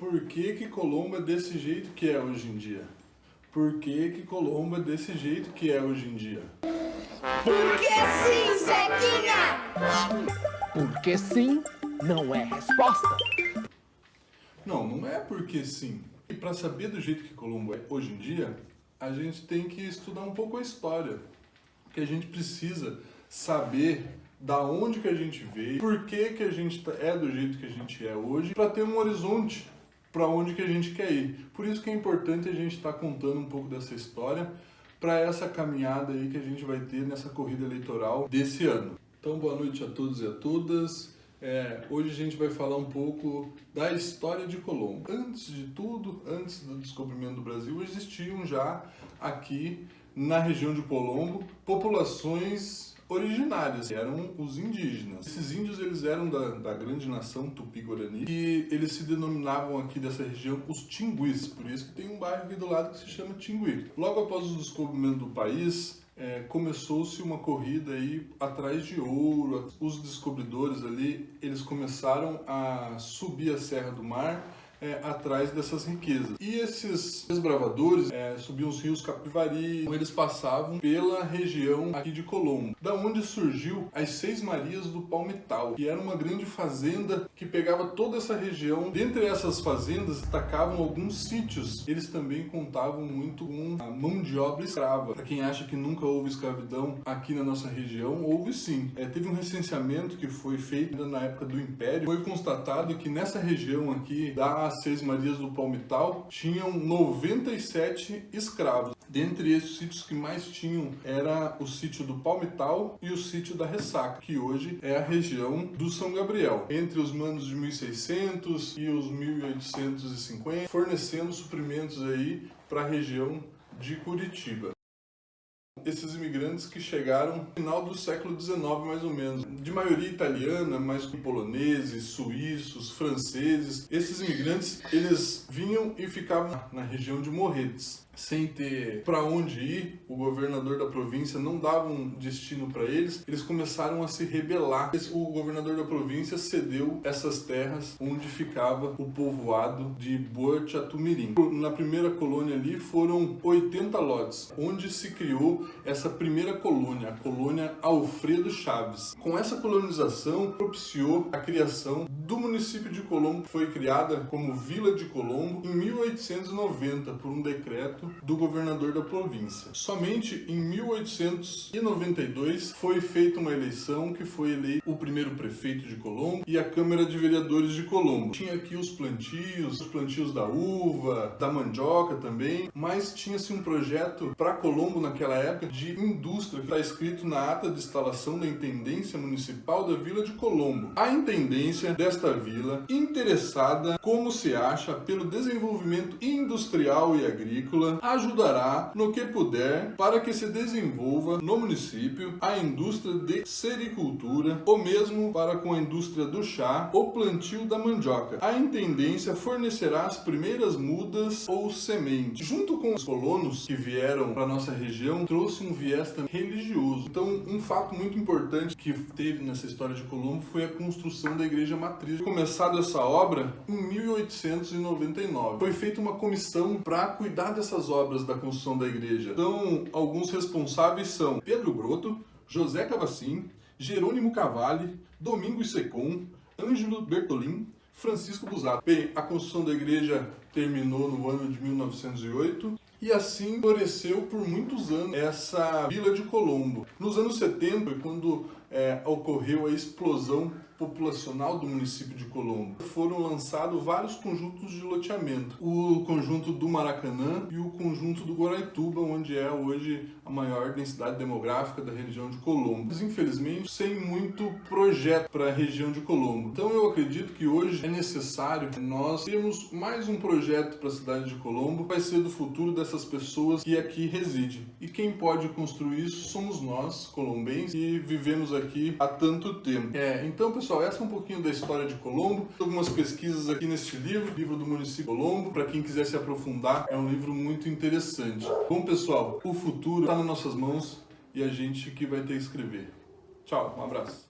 Por que que Colombo é desse jeito que é hoje em dia? Por que que Colombo é desse jeito que é hoje em dia? Porque sim, Zequinha! Porque sim não é resposta. Não é porque sim. E para saber do jeito que Colombo é hoje em dia, a gente tem que estudar um pouco a história. Porque a gente precisa saber da onde que a gente veio, por que que a gente é do jeito que a gente é hoje, para ter um horizonte para onde que a gente quer ir. Por isso que é importante a gente estar contando um pouco dessa história para essa caminhada aí que a gente vai ter nessa corrida eleitoral desse ano. Então, boa noite a todos e a todas. Hoje a gente vai falar um pouco da história de Colombo. Antes de tudo, antes do descobrimento do Brasil, existiam já aqui na região de Colombo populações originárias, eram os indígenas. Esses índios eles eram da grande nação Tupi-Guarani e eles se denominavam aqui dessa região os Tinguis, por isso que tem um bairro aqui do lado que se chama Tingui. Logo após o descobrimento do país, começou-se uma corrida aí atrás de ouro. Os descobridores ali, eles começaram a subir a Serra do Mar atrás dessas riquezas. E esses desbravadores subiam os rios Capivari, eles passavam pela região aqui de Colombo, da onde surgiu as Seis Marias do Palmital, que era uma grande fazenda que pegava toda essa região. Dentre essas fazendas destacavam alguns sítios. Eles também contavam muito com a mão de obra escrava. Para quem acha que nunca houve escravidão aqui na nossa região, houve sim. Teve um recenseamento que foi feito na época do Império. Foi constatado que nessa região aqui das Seis Marias do Palmital tinham 97 escravos. Dentre esses sítios que mais tinham era o sítio do Palmital e o sítio da Ressaca, que hoje é a região do São Gabriel, entre os anos de 1600 e os 1850, fornecendo suprimentos aí para a região de Curitiba. Esses imigrantes que chegaram no final do século XIX, mais ou menos, de maioria italiana, mas com poloneses, suíços, franceses. Esses imigrantes, eles vinham e ficavam na região de Morretes, sem ter para onde ir. O governador da província não dava um destino para eles. Eles começaram a se rebelar. O governador da província cedeu essas terras onde ficava o povoado de Boa-Chatumirim. Na primeira colônia ali foram 80 lotes, onde se criou essa primeira colônia, a colônia Alfredo Chaves. Com essa colonização, propiciou a criação do município de Colombo, que foi criada como Vila de Colombo em 1890 por um decreto do governador da província. Somente em 1892 foi feita uma eleição que foi eleito o primeiro prefeito de Colombo e a Câmara de Vereadores de Colombo. Tinha aqui os plantios da uva, da mandioca também, mas tinha-se um projeto para Colombo naquela época de indústria, que está escrito na ata de instalação da Intendência Municipal da Vila de Colombo. A intendência desta vila, interessada, como se acha, pelo desenvolvimento industrial e agrícola, ajudará no que puder para que se desenvolva no município a indústria de sericultura, ou mesmo para com a indústria do chá, o plantio da mandioca. A intendência fornecerá as primeiras mudas ou sementes. Junto com os colonos que vieram para nossa região, trouxe um viés também religioso. Então, um fato muito importante que teve nessa história de Colombo foi a construção da igreja matriz. Começada essa obra em 1899. Foi feita uma comissão para cuidar dessas obras da construção da igreja. Então, alguns responsáveis são Pedro Broto, José Cavacim, Jerônimo Cavalli, Domingos Secom, Ângelo Bertolin, Francisco Busato. Bem, a construção da igreja terminou no ano de 1908 e assim floresceu por muitos anos essa Vila de Colombo. Nos anos 70, quando ocorreu a explosão populacional do município de Colombo, foram lançados vários conjuntos de loteamento. O conjunto do Maracanã e o conjunto do Guaraituba, onde é hoje a maior densidade demográfica da região de Colombo. Mas, infelizmente, sem muito projeto para a região de Colombo. Então eu acredito que hoje é necessário nós termos mais um projeto para a cidade de Colombo. Vai ser do futuro dessas pessoas que aqui residem. E quem pode construir isso somos nós, colombenses, que vivemos aqui há tanto tempo. Então, pessoal, essa é um pouquinho da história de Colombo. Algumas pesquisas aqui neste livro do município de Colombo. Para quem quiser se aprofundar, é um livro muito interessante. Bom, pessoal, o futuro está nas nossas mãos e a gente que vai ter que escrever. Tchau, um abraço.